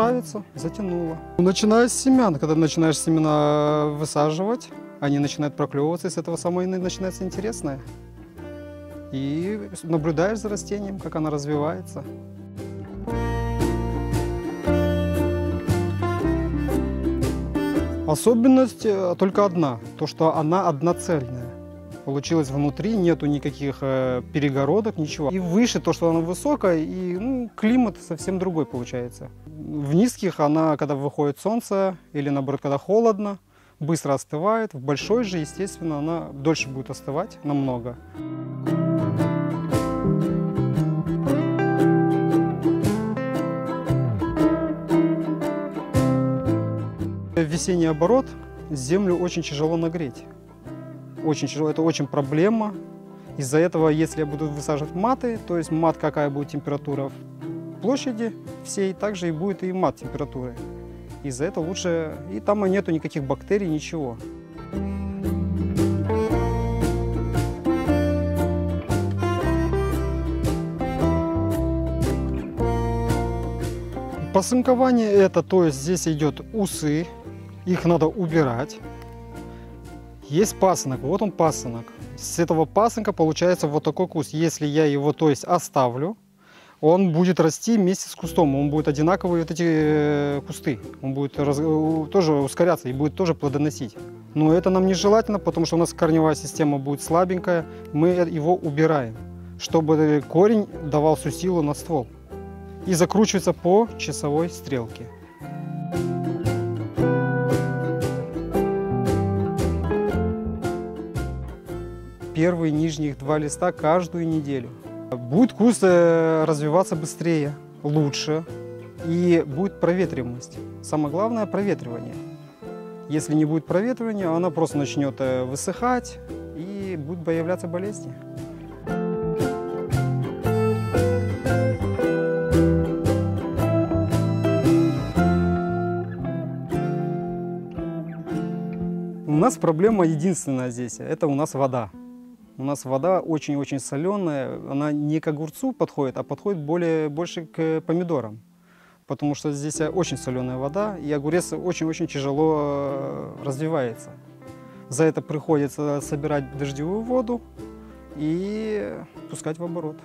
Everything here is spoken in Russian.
нравится, затянуло. Начиная с семян, когда начинаешь семена высаживать, они начинают проклевываться, и с этого самое начинается интересное. И наблюдаешь за растением, как оно развивается. Особенность только одна, то что она одноцельная. Получилось внутри, нету никаких перегородок, ничего. И выше то, что она высокая, и климат совсем другой получается. В низких она, когда выходит солнце, или наоборот, когда холодно, быстро остывает. В большой же, естественно, она дольше будет остывать намного. Весенний оборот землю очень тяжело нагреть. Очень тяжело, это очень проблема. Из-за этого, если я буду высаживать маты, то есть мат, какая будет температура в площади всей, также и будет и мат температуры. Из-за этого лучше, и там нету никаких бактерий, ничего. Посынкование это, то есть здесь идет усы, их надо убирать. Есть пасынок, вот он пасынок. С этого пасынка получается вот такой куст. Если я его, то есть, оставлю, он будет расти вместе с кустом. Он будет одинаковые вот эти кусты. Он будет тоже ускоряться и будет тоже плодоносить. Но это нам нежелательно, потому что у нас корневая система будет слабенькая. Мы его убираем, чтобы корень давал всю силу на ствол. И закручивается по часовой стрелке. Первые нижних 2 листа каждую неделю. Будет куст развиваться быстрее, лучше, и будет проветриваемость. Самое главное – проветривание. Если не будет проветривания, она просто начнет высыхать и будут появляться болезни. У нас проблема единственная здесь – это у нас вода. У нас вода очень-очень соленая, она не к огурцу подходит, а подходит больше к помидорам. Потому что здесь очень соленая вода, и огурец очень-очень тяжело развивается. За это приходится собирать дождевую воду и пускать в оборот.